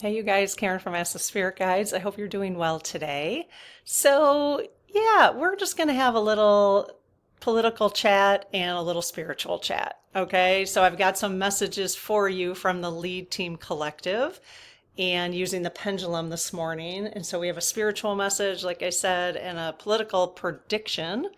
Hey, you guys, Karen from Ask the Spirit Guides. I hope you're doing well today. Yeah, we're just going to have a little political chat and a little spiritual chat. Okay, so I've got some messages for you from the Lead Team Collective and using the pendulum this morning. And so we have a spiritual message, like I said, and a political prediction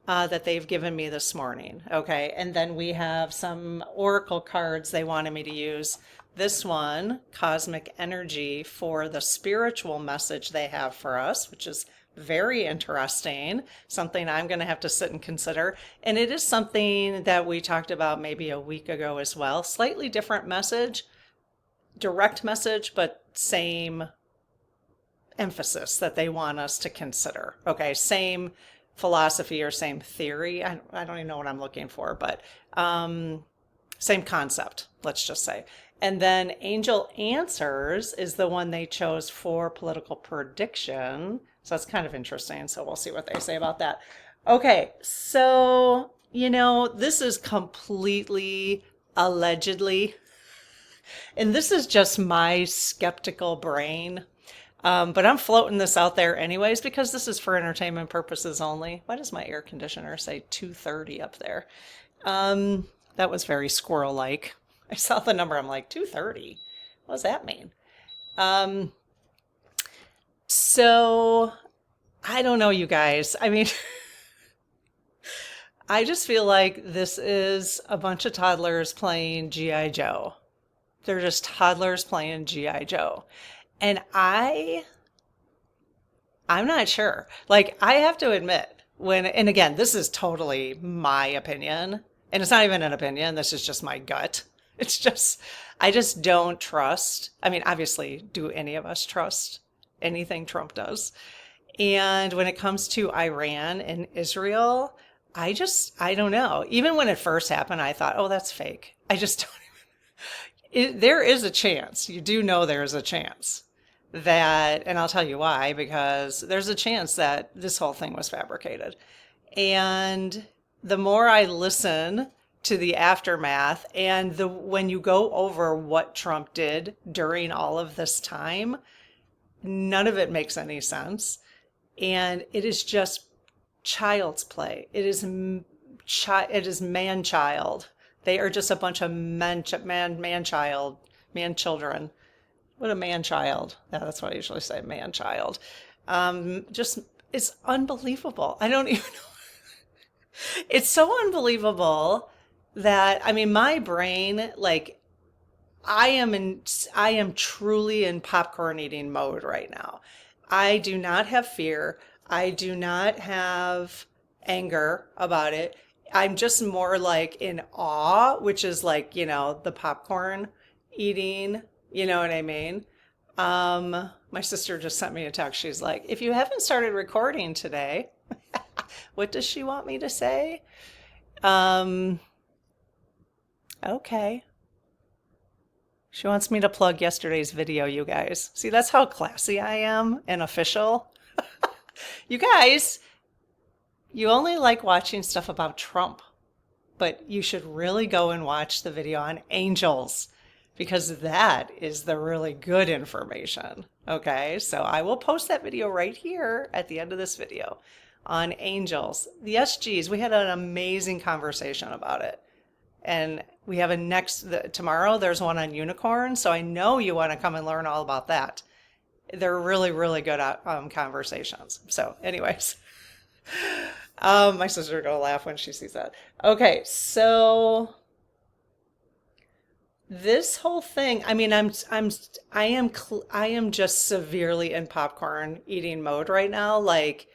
that they've given me this morning. Okay, and then we have some oracle cards they wanted me to use. This one, Cosmic Energy, for the spiritual message they have for us, which is very interesting, something I'm going to have to sit and consider. And it is something that we talked about maybe a week ago as well. Slightly different message, direct message, but same emphasis that they want us to consider. Okay, same philosophy or same theory. I don't even know what I'm looking for, but same concept, let's just say. And then Angel Answers is the one they chose for political prediction. So that's kind of interesting. So we'll see what they say about that. Okay, so, this is completely allegedly, and this is just my skeptical brain. But I'm floating this out there anyways because this is for entertainment purposes only. Why does my air conditioner say 230 up there? That was very squirrel-like. I saw the number. I'm like, 230? What does that mean? So I don't know, you guys. I mean, I just feel like this is a bunch of toddlers playing G.I. Joe. They're just toddlers playing G.I. Joe. And I'm not sure. Like, I have to admit, and again, this is totally my opinion, and it's not even an opinion, this is just my gut. It's just, I just don't trust. I mean, obviously, do any of us trust anything Trump does? And when it comes to Iran and Israel, I don't know. Even when it first happened, I thought, oh, that's fake. I just don't even. There is a chance. You do know there is a chance that, and I'll tell you why, because there's a chance that this whole thing was fabricated. And the more I listen to the aftermath and when you go over what Trump did during all of this time, none of it makes any sense. And it is just child's play. It is man-child. They are just a bunch of man-children. What a man-child. Yeah, that's what I usually say, man-child. Just, it's unbelievable. I don't even know. It's so unbelievable that, I mean, my brain, like, I am truly in popcorn eating mode right now. I do not have fear. I do not have anger about it. I'm just more like in awe, which is like, the popcorn eating, you know what I mean? My sister just sent me a text. She's like, if you haven't started recording today, what does she want me to say? Okay. She wants me to plug yesterday's video, you guys. See, that's how classy I am and official. You guys, you only like watching stuff about Trump, but you should really go and watch the video on angels because that is the really good information. Okay, so I will post that video right here at the end of this video on angels. The SGs, we had an amazing conversation about it. And we have tomorrow there's one on unicorns, so I know you want to come and learn all about that. They're really, really good conversations. So anyways, my sister gonna laugh when she sees that. Okay, so this whole thing, I mean, I am just severely in popcorn eating mode right now. Like,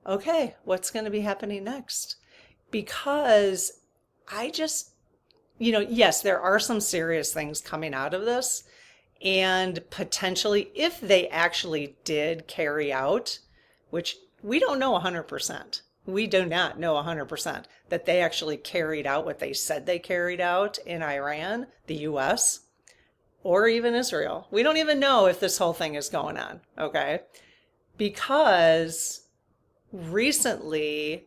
okay, what's going to be happening next? Because I just, yes, there are some serious things coming out of this. And potentially, if they actually did carry out, which we don't know 100%, we do not know 100% that they actually carried out what they said they carried out in Iran, the US, or even Israel. We don't even know if this whole thing is going on, okay? Because recently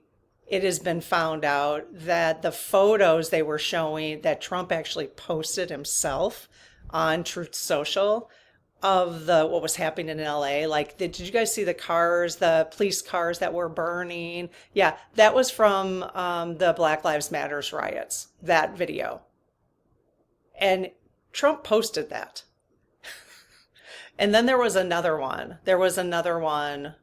it has been found out that the photos they were showing that Trump actually posted himself on Truth Social of the what was happening in LA. Like, did you guys see the cars, the police cars that were burning? Yeah, that was from the Black Lives Matters riots, that video. And Trump posted that. And then there was another one. There was another one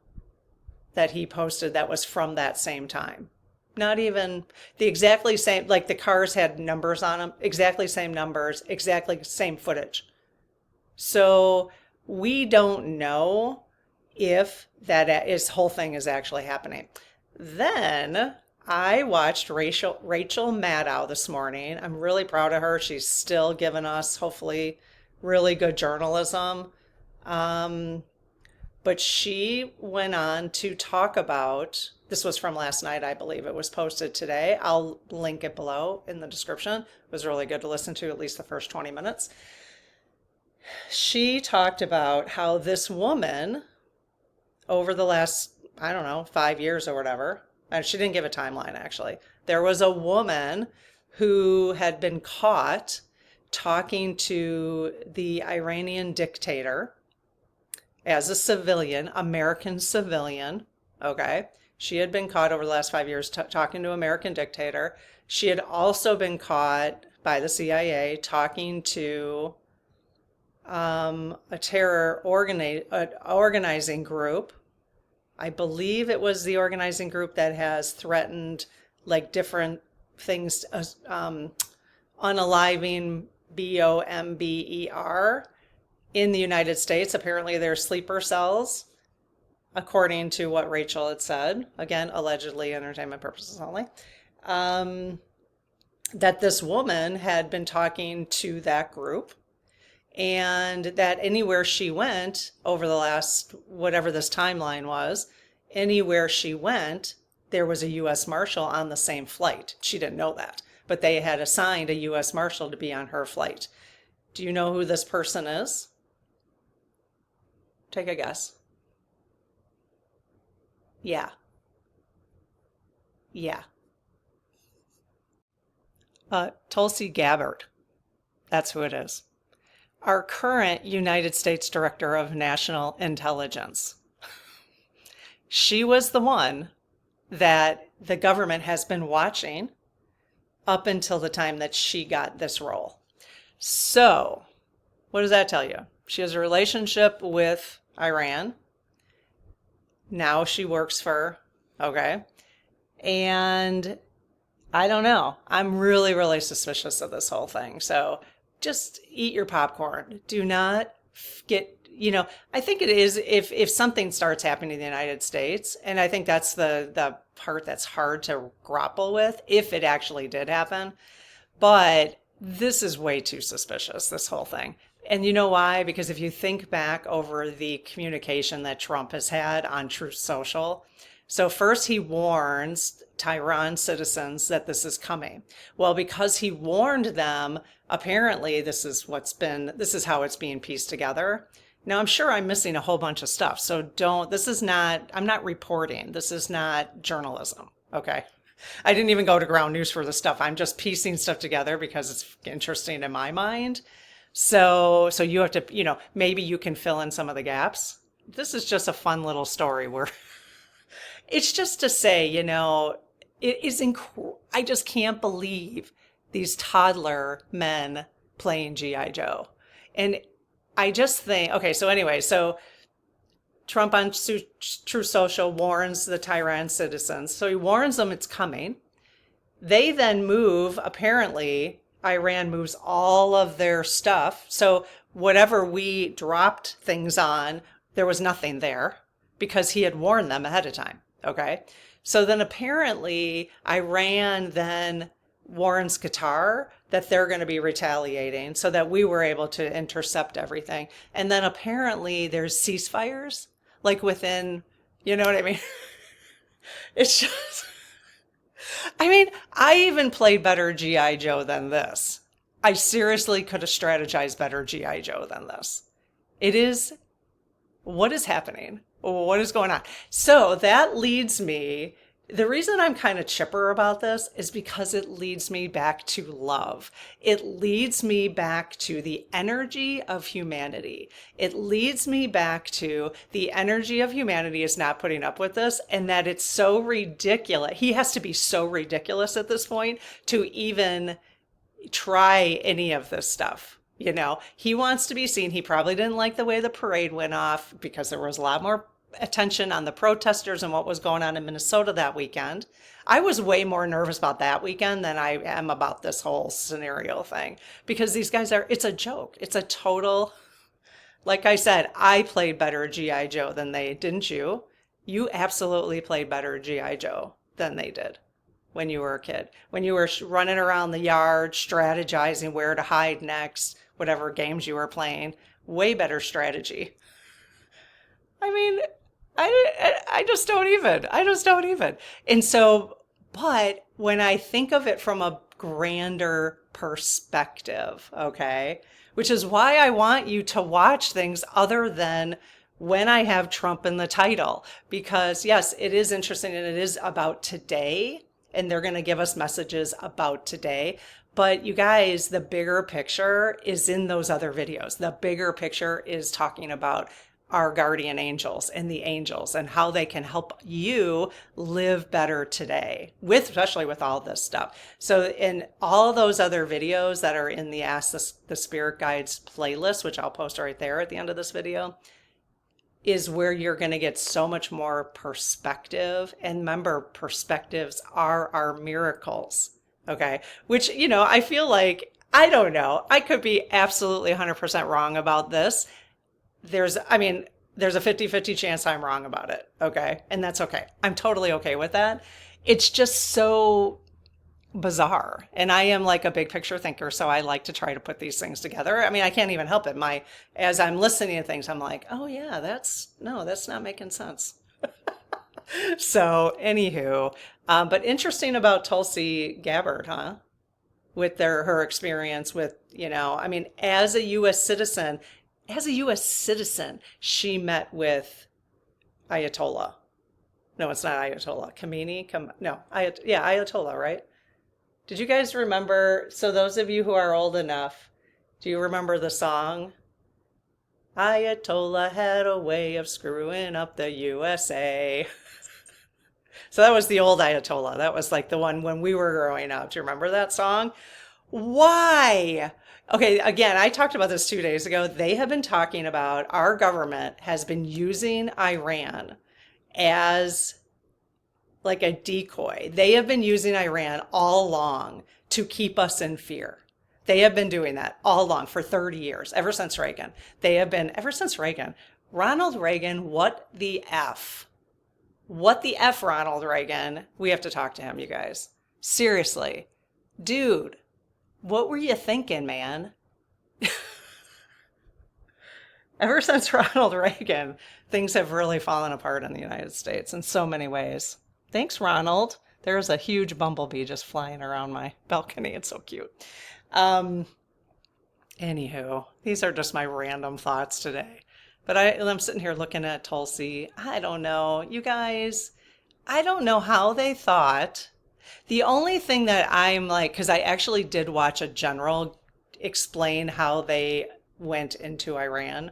that he posted that was from that same time. Not even the exactly same, like the cars had numbers on them, exactly same numbers, exactly same footage. So we don't know if that whole thing is actually happening. Then I watched Rachel Maddow this morning. I'm really proud of her. She's still giving us, hopefully, really good journalism. Um, but she went on to talk about, this was from last night, I believe. It was posted today. I'll link it below in the description. It was really good to listen to, at least the first 20 minutes. She talked about how this woman, over the last, I don't know, 5 years or whatever, and she didn't give a timeline actually, there was a woman who had been caught talking to the Iranian dictator as a civilian, American civilian, okay? She had been caught over the last 5 years talking to American dictator. She had also been caught by the CIA talking to a terror organizing group. I believe it was the organizing group that has threatened like different things, unaliving, BOMBER, in the United States. Apparently they're sleeper cells, according to what Rachel had said. Again, allegedly, entertainment purposes only. That this woman had been talking to that group, and that anywhere she went over the last, whatever this timeline was, anywhere she went, there was a U.S. Marshal on the same flight. She didn't know that, but they had assigned a U.S. Marshal to be on her flight. Do you know who this person is? Take a guess. Yeah. Yeah. Tulsi Gabbard. That's who it is. Our current United States Director of National Intelligence. She was the one that the government has been watching up until the time that she got this role. So, what does that tell you? She has a relationship with Iran. Now she works for, okay. And I don't know. I'm really, really suspicious of this whole thing. So just eat your popcorn. Do not get, I think it is if something starts happening in the United States, and I think that's the part that's hard to grapple with, if it actually did happen. But this is way too suspicious, this whole thing. And you know why? Because if you think back over the communication that Trump has had on Truth Social, so first he warns Tehran citizens that this is coming. Well, because he warned them, apparently this is how it's being pieced together. Now, I'm sure I'm missing a whole bunch of stuff. So I'm not reporting. This is not journalism. Okay. I didn't even go to Ground News for this stuff. I'm just piecing stuff together because it's interesting in my mind. So you have to, maybe you can fill in some of the gaps. This is just a fun little story where it's just to say, it is I just can't believe these toddler men playing G.I. Joe. And I just think, okay, so anyway, Trump on Truth Social warns the Tehran citizens. So he warns them it's coming. They then apparently, Iran moves all of their stuff. So whatever we dropped things on, there was nothing there because he had warned them ahead of time. Okay. So then apparently Iran then warns Qatar that they're going to be retaliating so that we were able to intercept everything. And then apparently there's ceasefires like within, you know what I mean? It's just, I even played better G.I. Joe than this. I seriously could have strategized better G.I. Joe than this. What is happening? What is going on? So that leads me The reason I'm kind of chipper about this is because it leads me back to love. It leads me back to the energy of humanity. It leads me back to the energy of humanity is not putting up with this, and that it's so ridiculous. He has to be so ridiculous at this point to even try any of this stuff. You know, he wants to be seen. He probably didn't like the way the parade went off because there was a lot more attention on the protesters and what was going on in Minnesota that weekend. I was way more nervous about that weekend than I am about this whole scenario thing because these guys are, it's a joke. It's a total, like I said, I played better G.I. Joe than they, didn't you? You absolutely played better G.I. Joe than they did when you were a kid. When you were running around the yard, strategizing where to hide next, whatever games you were playing, way better strategy. I mean, I just don't even. I just don't even. And so, but when I think of it from a grander perspective, okay, which is why I want you to watch things other than when I have Trump in the title, because yes, it is interesting and it is about today, and they're going to give us messages about today. But you guys, the bigger picture is in those other videos. The bigger picture is talking about our guardian angels and the angels and how they can help you live better today with, especially with all this stuff. So in all those other videos that are in the Ask the Spirit Guides playlist, which I'll post right there at the end of this video, is where you're going to get so much more perspective. And remember, perspectives are our miracles. Okay. Which, you know, I feel like, I don't know, I could be absolutely 100% wrong about this. There's a 50-50 chance I'm wrong about it. Okay. And that's okay. I'm totally okay with that. It's just so bizarre. And I am like a big picture thinker. So I like to try to put these things together. I mean, I can't even help it. As I'm listening to things, I'm like, oh yeah, that's not making sense. So anywho, but interesting about Tulsi Gabbard, huh? With her experience with, you know, I mean, as a U.S. citizen, she met with Ayatollah. No, it's not Ayatollah. Khomeini? Ayatollah, right? Did you guys remember? So those of you who are old enough, do you remember the song? Ayatollah had a way of screwing up the USA. So that was the old Ayatollah. That was like the one when we were growing up. Do you remember that song? Why? Okay, again, I talked about this 2 days ago. They have been talking about our government has been using Iran as like a decoy. They have been using Iran all along to keep us in fear. They have been doing that all along for 30 years, ever since Reagan. Ever since Reagan. Ronald Reagan, what the F? What the F, Ronald Reagan? We have to talk to him, you guys. Seriously. Dude, what were you thinking, man? Ever since Ronald Reagan, things have really fallen apart in the United States in so many ways. Thanks, Ronald. There's a huge bumblebee just flying around my balcony. It's so cute. Anywho, these are just my random thoughts today. But I'm sitting here looking at Tulsi. I don't know. You guys, I don't know how they thought. The only thing that I'm like, because I actually did watch a general explain how they went into Iran.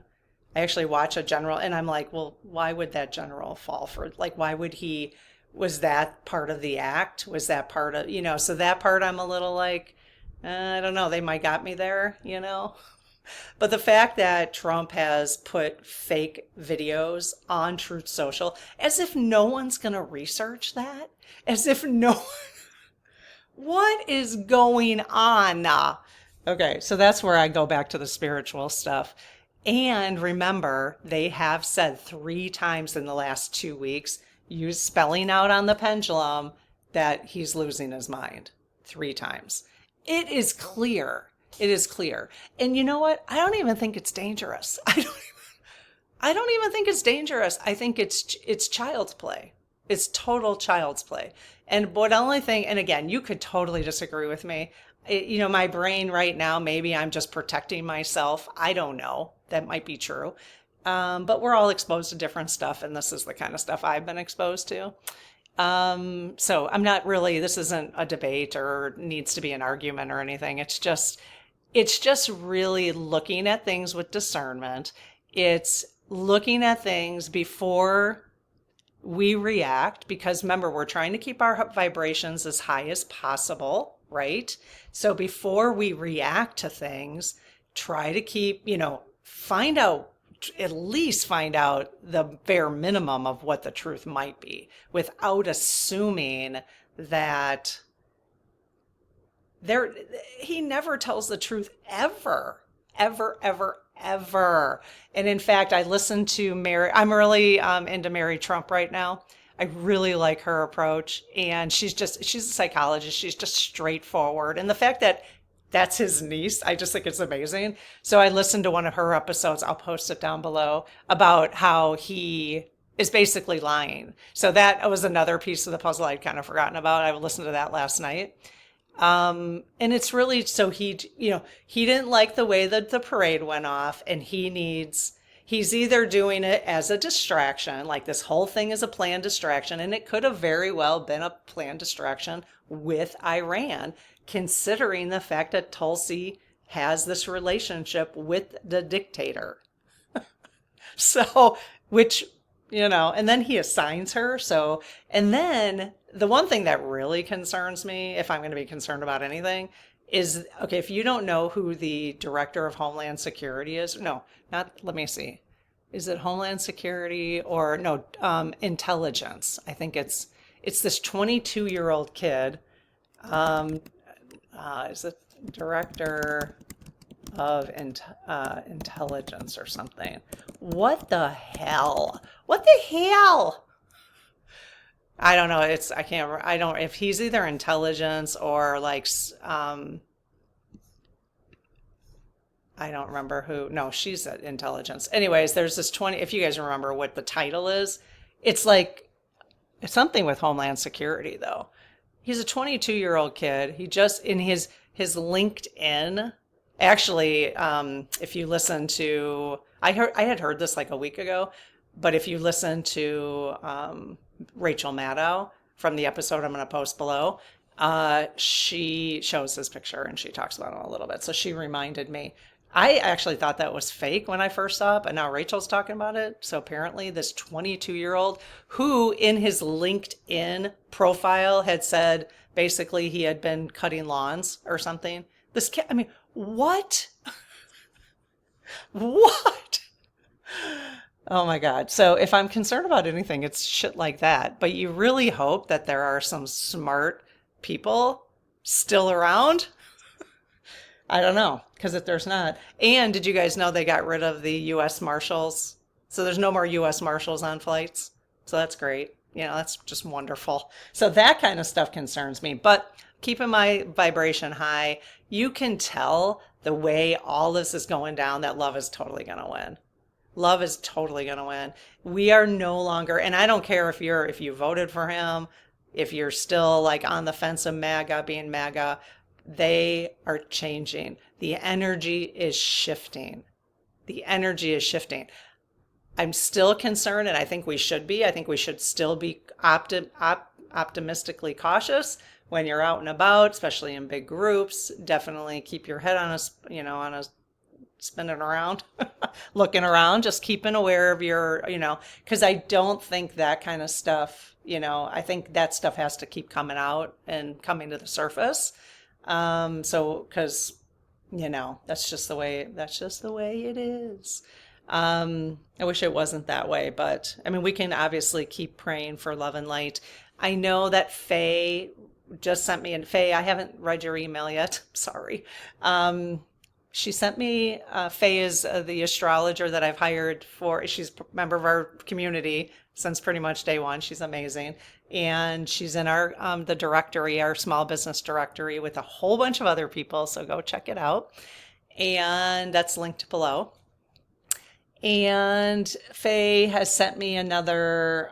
I actually watched a general and I'm like, well, why would that general fall for, like, why would he, was that part of the act? Was that part of, you know, so that part I'm a little like, I don't know, they might got me there, you know? But the fact that Trump has put fake videos on Truth Social, as if no one's going to research that, as if no, what is going on? Okay, so that's where I go back to the spiritual stuff. And remember, they have said 3 times in the last 2 weeks, spelling out on the pendulum that he's losing his mind 3 times. It is clear. It is clear. And you know what? I don't even think it's dangerous. I don't even think it's dangerous. I think it's child's play. It's total child's play. And what only thing, and again, you could totally disagree with me. You know, my brain right now, maybe I'm just protecting myself. I don't know. That might be true. But we're all exposed to different stuff, and this is the kind of stuff I've been exposed to. So I'm not really, this isn't a debate or needs to be an argument or anything. It's just really looking at things with discernment. It's looking at things before we react, because remember, we're trying to keep our vibrations as high as possible, right? So before we react to things, try to keep, find out, at least find out the bare minimum of what the truth might be without assuming that there he never tells the truth ever, ever, ever, ever. And in fact, I listened to Mary. I'm really into Mary Trump right now. I really like her approach, and she's a psychologist. She's just straightforward, and the fact that that's his niece, I just think it's amazing. So I listened to one of her episodes, I'll post it down below, about how he is basically lying. So that was another piece of the puzzle I'd kind of forgotten about. I listened to that last night. And it's really, so he didn't like the way that the parade went off, and he's either doing it as a distraction, like this whole thing is a planned distraction, and it could have very well been a planned distraction with Iran, considering the fact that Tulsi has this relationship with the dictator. So, which, and then he assigns her. So, and then the one thing that really concerns me, if I'm going to be concerned about anything, is, okay, if you don't know who the director of Homeland Security is, no, not, let me see. Is it Homeland Security or no, intelligence? I think it's this 22-year-old kid. Is it director of intelligence or something? What the hell? What the hell? I don't know. I don't, if he's either intelligence or like, I don't remember who. No, she's at intelligence. Anyways, there's this if you guys remember what the title is, it's like something with Homeland Security though. He's a 22-year-old kid. He just, in his LinkedIn, actually, if you listen to, I had heard this like a week ago, but if you listen to Rachel Maddow from the episode I'm going to post below, she shows his picture and she talks about it a little bit. So she reminded me. I actually thought that was fake when I first saw it, but now Rachel's talking about it. So apparently this 22-year-old who in his LinkedIn profile had said basically he had been cutting lawns or something. This kid, I mean, what? What? Oh my God. So if I'm concerned about anything, it's shit like that. But you really hope that there are some smart people still around. I don't know, because if there's not. And did you guys know they got rid of the U.S. Marshals? So there's no more U.S. Marshals on flights. So that's great. That's just wonderful. So that kind of stuff concerns me. But keeping my vibration high, you can tell the way all this is going down that love is totally going to win. Love is totally going to win. We are no longer, and I don't care if you voted for him, if you're still like on the fence of MAGA, being MAGA, they are changing. The energy is shifting. The energy is shifting. I'm still concerned, and I think we should be. I think we should still be optimistically cautious when you're out and about, especially in big groups. Definitely keep your head on a spinning around, looking around, just keeping aware of your, because I don't think that kind of stuff, I think that stuff has to keep coming out and coming to the surface. Because, that's just the way it is. I wish it wasn't that way, but I mean, we can obviously keep praying for love and light. I know that FAYE just sent me, and FAYE, I haven't read your email yet. Sorry. She sent me, FAYE is the astrologer that I've hired she's a member of our community since pretty much day one. She's amazing. And she's in our, the directory, our small business directory with a whole bunch of other people. So go check it out. And that's linked below. And FAYE has sent me another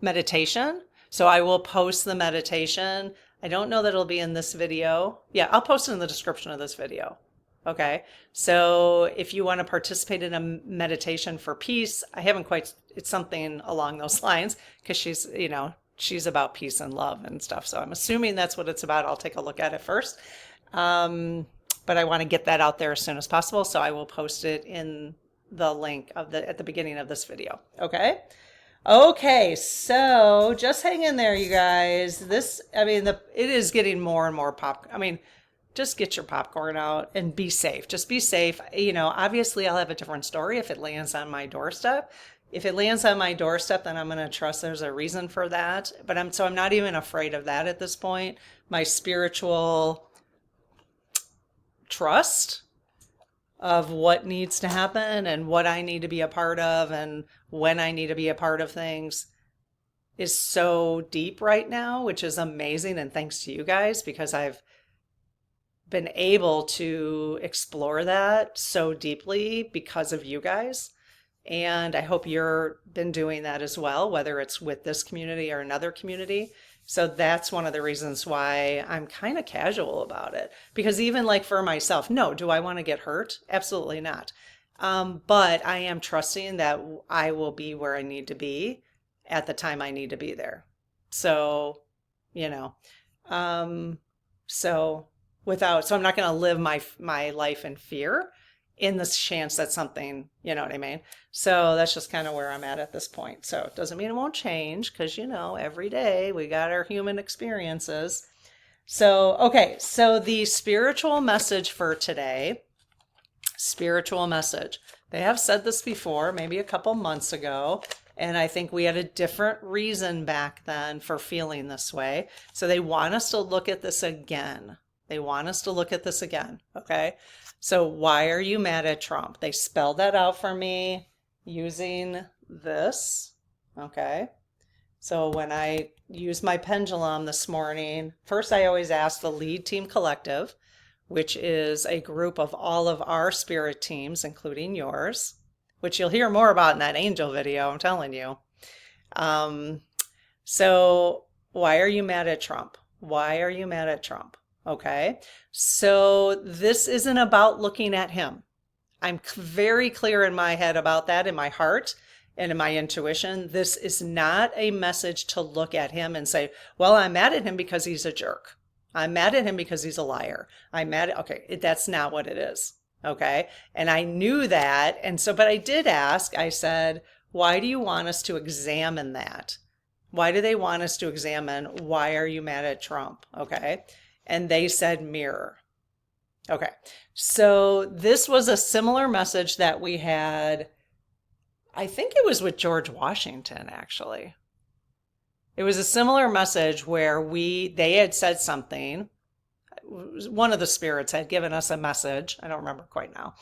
meditation. So I will post the meditation. I don't know that it'll be in this video. Yeah, I'll post it in the description of this video. Okay. So if you want to participate in a meditation for peace, I haven't quite, it's something along those lines because she's about peace and love and stuff. So I'm assuming that's what it's about. I'll take a look at it first. Um, but I want to get that out there as soon as possible. So I will post it in the link at the beginning of this video. Okay. Okay, so just hang in there, you guys. It is getting more and more just get your popcorn out and be safe. Just be safe. Obviously I'll have a different story if it lands on my doorstep. If it lands on my doorstep, then I'm going to trust there's a reason for that. But I'm not even afraid of that at this point. My spiritual trust of what needs to happen and what I need to be a part of and when I need to be a part of things is so deep right now, which is amazing. And thanks to you guys, because I've been able to explore that so deeply because of you guys. And I hope you've been doing that as well, whether it's with this community or another community. So that's one of the reasons why I'm kind of casual about it. Because even like for myself, no, do I want to get hurt? Absolutely not. But I am trusting that I will be where I need to be at the time I need to be there. So, so I'm not going to live my life in fear in the chance that something, you know what I mean? So that's just kind of where I'm at this point. So it doesn't mean it won't change because, every day we got our human experiences. So, okay. So the spiritual message for today, they have said this before, maybe a couple months ago. And I think we had a different reason back then for feeling this way. So they want us to look at this again. Okay? So why are you mad at Trump? They spelled that out for me using this. Okay? So when I used my pendulum this morning, first I always ask the lead team collective, which is a group of all of our spirit teams, including yours, which you'll hear more about in that angel video, I'm telling you. So why are you mad at Trump? Okay, so this isn't about looking at him. I'm very clear in my head about that, in my heart and in my intuition. This is not a message to look at him and say, well, I'm mad at him because he's a jerk. I'm mad at him because he's a liar. Okay, that's not what it is. Okay, and I knew that. And so, but I did ask, I said, why do you want us to examine that? Why do they want us to examine why are you mad at Trump? Okay. And they said mirror. Okay. So this was a similar message that we had, I think it was with George Washington, actually. It was a similar message where they had said something. One of the spirits had given us a message. I don't remember quite now.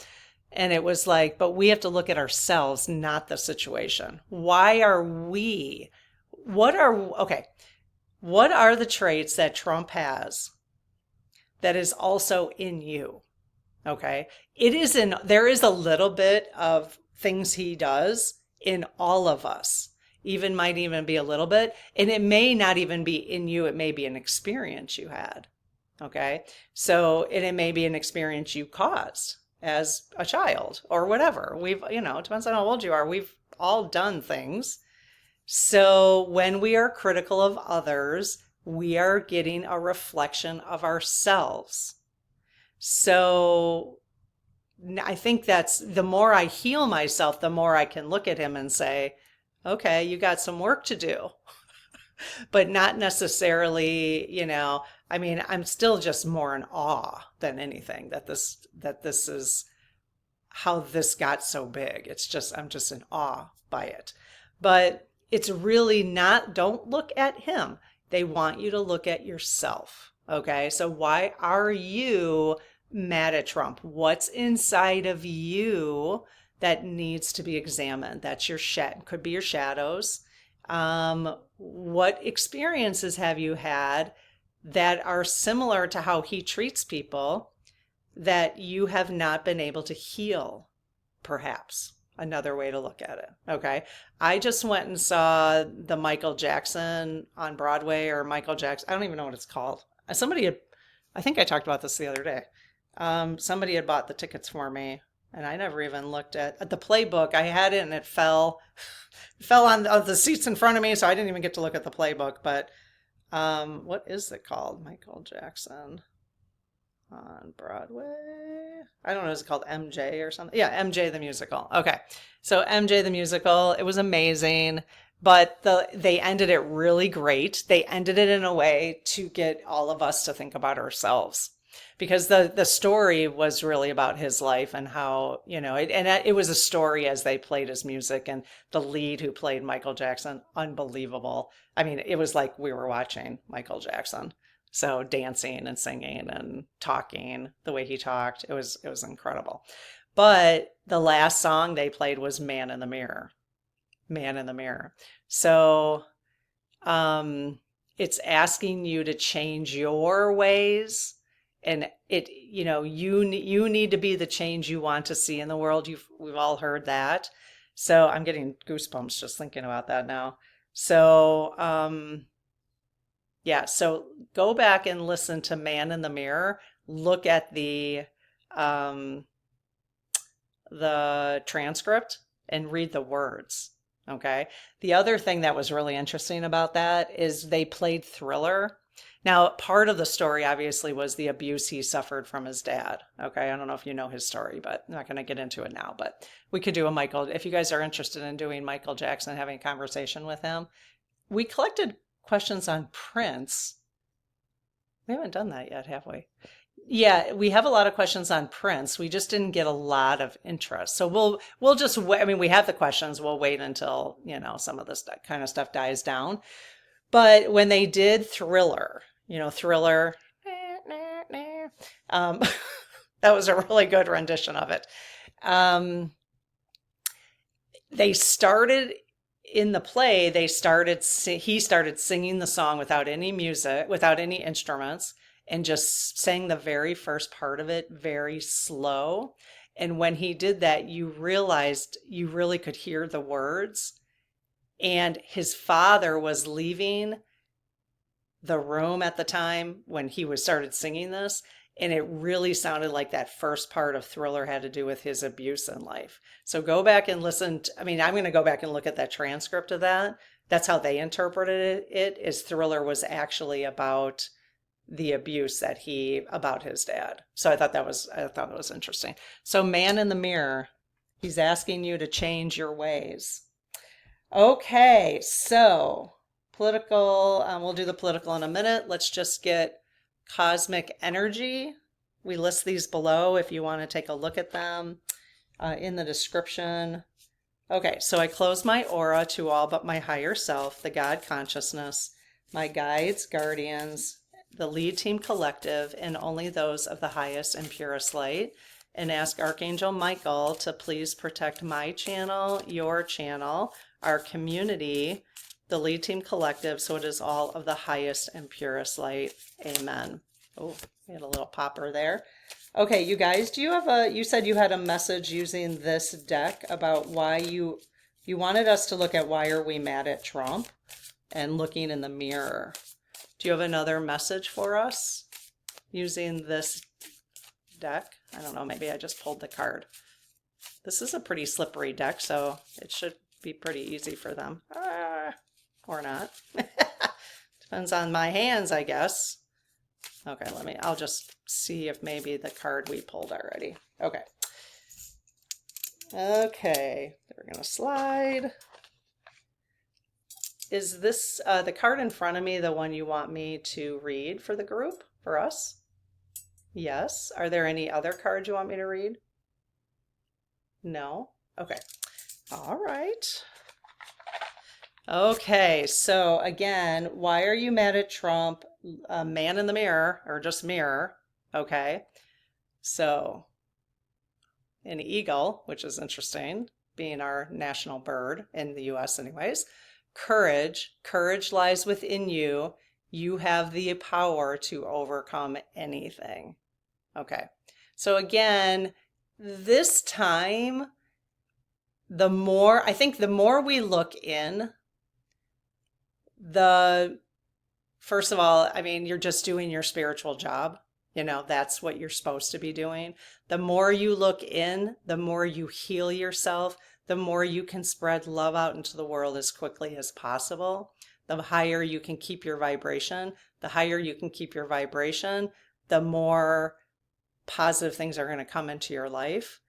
And it was like, but we have to look at ourselves, not the situation. What are the traits that Trump has that is also in you? Okay. There is a little bit of things he does in all of us, might even be a little bit, and it may not even be in you. It may be an experience you had. Okay. So, and it may be an experience you caused as a child or whatever. It depends on how old you are. We've all done things. So when we are critical of others, we are getting a reflection of ourselves. So I think that's the more I heal myself, the more I can look at him and say, okay, you got some work to do, but not necessarily, I'm still just more in awe than anything that this is how this got so big. I'm just in awe by it, but it's really not, don't look at him. They want you to look at yourself. Okay. So why are you mad at Trump? What's inside of you that needs to be examined? That's could be your shadows. What experiences have you had that are similar to how he treats people that you have not been able to heal, perhaps? Another way to look at it. Okay. I just went and saw the Michael Jackson on Broadway, or Michael Jackson. I don't even know what it's called. I think I talked about this the other day. Somebody had bought the tickets for me, and I never even looked at the playbook. I had it, and it fell, fell on the seats in front of me, so I didn't even get to look at the playbook. But what is it called? Michael Jackson on Broadway. I don't know, is it called MJ or something? Yeah, MJ the musical. Okay. So MJ the musical, it was amazing, but they ended it really great. They ended it in a way to get all of us to think about ourselves. Because the story was really about his life and how, it was a story as they played his music, and the lead who played Michael Jackson, unbelievable. I mean, it was like we were watching Michael Jackson. So dancing and singing and talking the way he talked, it was incredible. But the last song they played was Man in the Mirror. Man in the Mirror. So it's asking you to change your ways, and you need to be the change you want to see in the world. We've all heard that. So I'm getting goosebumps just thinking about that now. So yeah, so go back and listen to Man in the Mirror. Look at um, the transcript and read the words. Okay. The other thing that was really interesting about that is they played Thriller. Now, part of the story obviously was the abuse he suffered from his dad. Okay. I don't know if you know his story, but I'm not going to get into it now. But we could do a Michael, if you guys are interested in doing Michael Jackson, having a conversation with him. We collected questions on Prince. We haven't done that yet, have we? Yeah, we have a lot of questions on Prince. We just didn't get a lot of interest. So we'll just wait. I mean, we have the questions. We'll wait until, some of this kind of stuff dies down. But when they did Thriller, Thriller, um, that was a really good rendition of it. They started in the play, he started singing the song without any music, without any instruments, and just sang the very first part of it very slow. And when he did that, you realized you really could hear the words. And his father was leaving the room at the time when he was started singing this, and it really sounded like that first part of Thriller had to do with his abuse in life. So go back and listen I mean, I'm going to go back and look at that transcript of that. That's how they interpreted it, is Thriller was actually about the abuse about his dad. So I thought it was interesting. So Man in the Mirror, he's asking you to change your ways. Okay, so political, we'll do the political in a minute. Let's just get cosmic energy. We list these below if you want to take a look at them in the description. Okay, so I close my aura to all but my higher self, the God consciousness, my guides, guardians, the lead team collective, and only those of the highest and purest light, and ask Archangel Michael to please protect my channel, your channel, our community, the lead team collective, so it is all of the highest and purest light. Amen. Oh, we had a little popper there. Okay, you guys, you said you had a message using this deck about why you wanted us to look at why are we mad at Trump and looking in the mirror. Do you have another message for us using this deck? I don't know, maybe I just pulled the card. This is a pretty slippery deck, so it should be pretty easy for them. Or not. Depends on my hands, I guess. Okay, I'll just see if maybe the card we pulled already. Okay. Okay, we're gonna slide. Is this, the card in front of me, the one you want me to read for the group, for us? Yes. Are there any other cards you want me to read? No? Okay. All right. Okay, so again, why are you mad at Trump? Man in the mirror, or just mirror. Okay. So, an eagle, which is interesting, being our national bird in the US anyways. Courage. Courage lies within you. You have the power to overcome anything. Okay. So again, this time, the more we look in, first of all, I mean, you're just doing your spiritual job. You know, that's what you're supposed to be doing. The more you look in, the more you heal yourself, the more you can spread love out into the world as quickly as possible. The higher you can keep your vibration, the higher you can keep your vibration, the more positive things are going to come into your life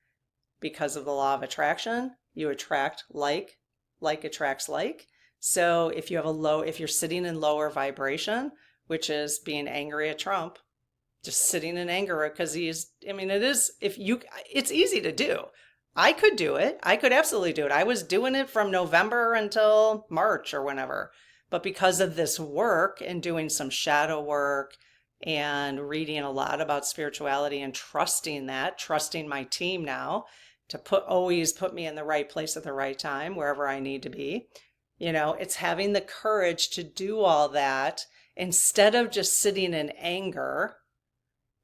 because of the law of attraction. You attract like attracts like. So if you have if you're sitting in lower vibration, which is being angry at Trump, just sitting in anger because it's easy to do. I could do it. I could absolutely do it. I was doing it from November until March or whenever. But because of this work and doing some shadow work and reading a lot about spirituality and trusting my team now to always put me in the right place at the right time, wherever I need to be. You know, it's having the courage to do all that instead of just sitting in anger,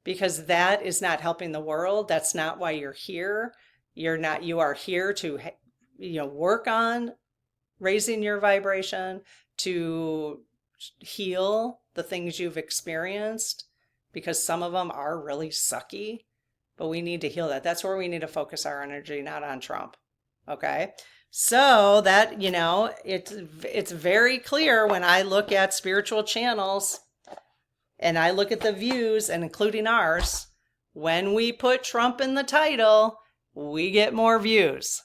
because that is not helping the world. That's not why you're here. You are here to, work on raising your vibration, to heal the things you've experienced, because some of them are really sucky, but we need to heal that. That's where we need to focus our energy, not on Trump. Okay. So that, it's very clear when I look at spiritual channels and I look at the views, and including ours, when we put Trump in the title, we get more views.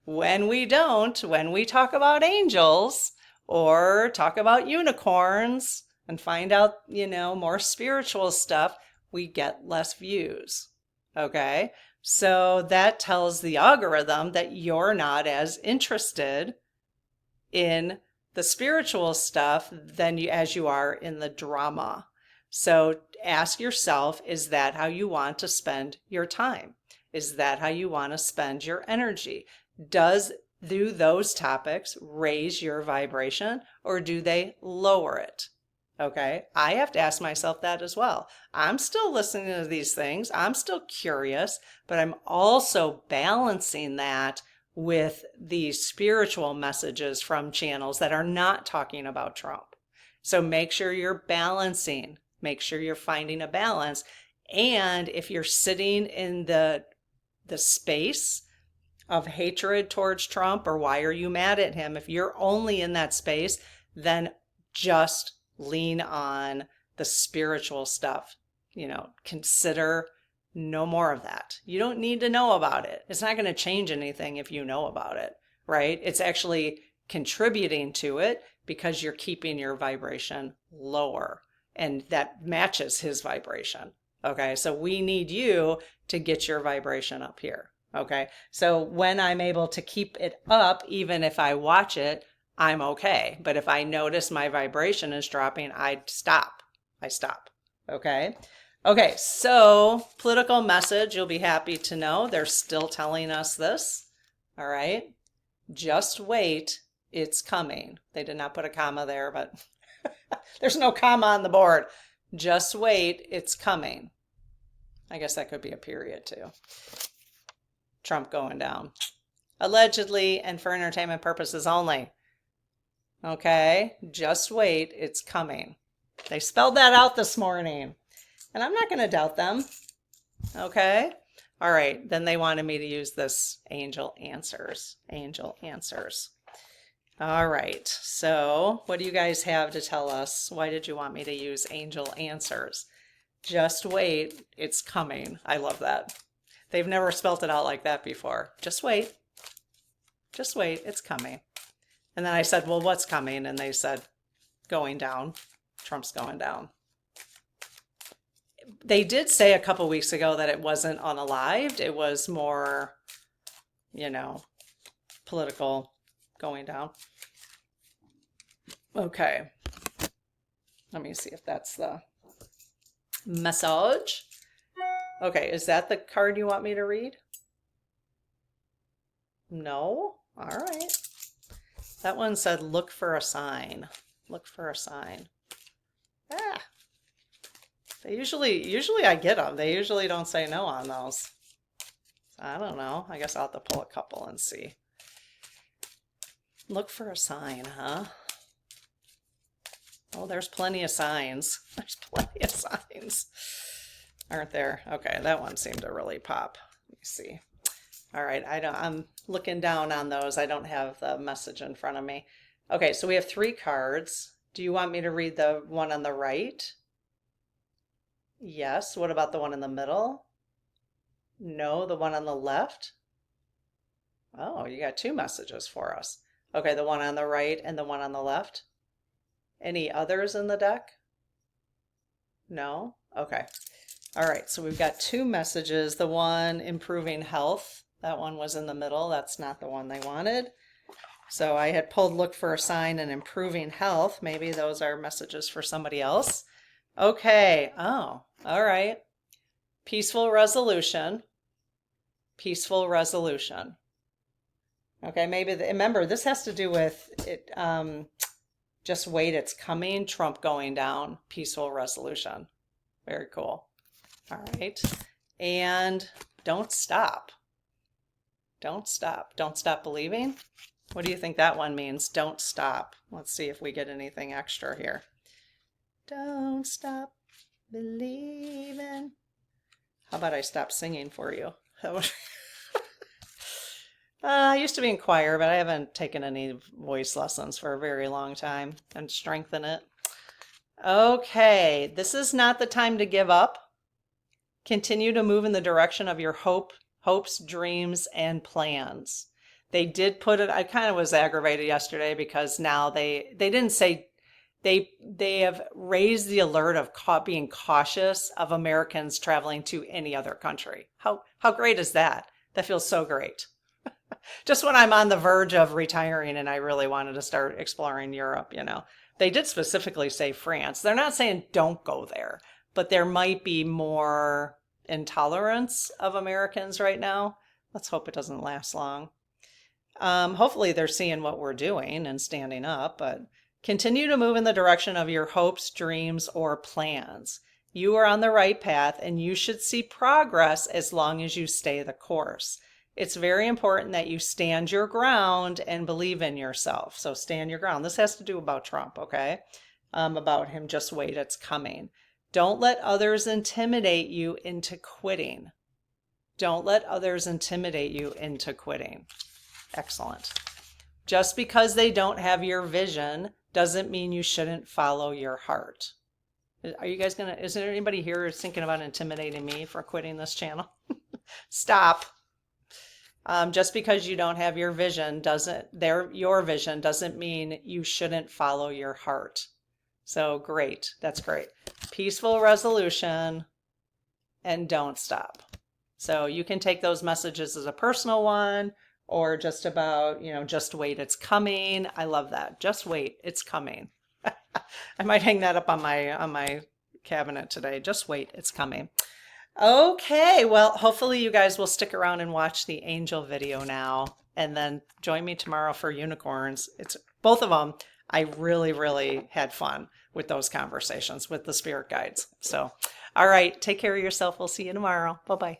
When we don't, when we talk about angels or talk about unicorns and find out, more spiritual stuff, we get less views. Okay? So that tells the algorithm that you're not as interested in the spiritual stuff as you are in the drama. So ask yourself, is that how you want to spend your time? Is that how you want to spend your energy? Do those topics raise your vibration, or do they lower it? Okay, I have to ask myself that as well. I'm still listening to these things. I'm still curious, but I'm also balancing that with the spiritual messages from channels that are not talking about Trump. So make sure you're balancing. Make sure you're finding a balance. And if you're sitting in the space of hatred towards Trump, or why are you mad at him, if you're only in that space, then just lean on the spiritual stuff. Consider no more of that. You don't need to know about it. It's not going to change anything if you know about it, right? It's actually contributing to it because you're keeping your vibration lower, and that matches his vibration. Okay, so we need you to get your vibration up here. Okay, so when I'm able to keep it up, even if I watch it, I'm okay. But if I notice my vibration is dropping, I stop. Okay. Okay, so political message, you'll be happy to know they're still telling us this. All right. Just wait, it's coming. They did not put a comma there, but there's no comma on the board. Just wait, it's coming. I guess that could be a period too. Trump going down. Allegedly, and for entertainment purposes only. Okay, just wait, it's coming. They spelled that out this morning, and I'm not going to doubt them. Okay, all right, then they wanted me to use this angel answers. All right, so what do you guys have to tell us? Why did you want me to use angel answers? Just wait, it's coming. I love that. They've never spelt it out like that before. Just wait, it's coming. And then I said, well, what's coming? And they said, going down. Trump's going down. They did say a couple weeks ago that it wasn't unalived. It was more, political going down. Okay. Let me see if that's the message. Okay, is that the card you want me to read? No? All right. That one said, look for a sign. Look for a sign. Ah. They usually I get them. They usually don't say no on those. I don't know. I guess I'll have to pull a couple and see. Look for a sign, huh? Oh, there's plenty of signs. There's plenty of signs. Aren't there? Okay, that one seemed to really pop. Let me see. All right, I'm looking down on those. I don't have the message in front of me. Okay, so we have 3 cards. Do you want me to read the one on the right? Yes. What about the one in the middle? No. The one on the left? Oh, you got 2 messages for us. Okay, the one on the right and the one on the left. Any others in the deck? No? Okay. All right, so we've got 2 messages. The one improving health, that one was in the middle. That's not the one they wanted. So I had pulled look for a sign and improving health. Maybe those are messages for somebody else. Okay. Oh, all right. Peaceful resolution. Peaceful resolution. Okay, maybe remember this has to do with it. Just wait, it's coming. Trump going down. Peaceful resolution. Very cool. All right. And don't stop. Don't stop. Don't stop believing. What do you think that one means? Don't stop. Let's see if we get anything extra here. Don't stop believing. How about I stop singing for you? I used to be in choir, but I haven't taken any voice lessons for a very long time and strengthen it. Okay, this is not the time to give up. Continue to move in the direction of your hopes, dreams, and plans. They did put it, I kind of was aggravated yesterday because now they didn't say, they have raised the alert of being cautious of Americans traveling to any other country. How great is that? That feels so great. Just when I'm on the verge of retiring and I really wanted to start exploring Europe, you know. They did specifically say France. They're not saying don't go there, but there might be more intolerance of Americans right now. Let's hope it doesn't last long. Hopefully they're seeing what we're doing and standing up, but continue to move in the direction of your hopes, dreams, or plans. You are on the right path and you should see progress as long as you stay the course. It's very important that you stand your ground and believe in yourself. So stand your ground. This has to do about Trump, okay? About him, just wait, it's coming. Don't let others intimidate you into quitting. Don't let others intimidate you into quitting. Excellent. Just because they don't have your vision doesn't mean you shouldn't follow your heart. Are you guys gonna, is there anybody here who's thinking about intimidating me for quitting this channel? Stop. Just because you don't have your vision your vision doesn't mean you shouldn't follow your heart. So great. That's great. Peaceful resolution and don't stop. So you can take those messages as a personal one or just about, you know, just wait, it's coming. I love that. Just wait, it's coming. I might hang that up on my cabinet today. Just wait, it's coming. Okay, well, hopefully you guys will stick around and watch the angel video now and then join me tomorrow for unicorns. It's both of them. I really had fun with those conversations with the spirit guides. So, all right, take care of yourself. We'll see you tomorrow. Bye-bye.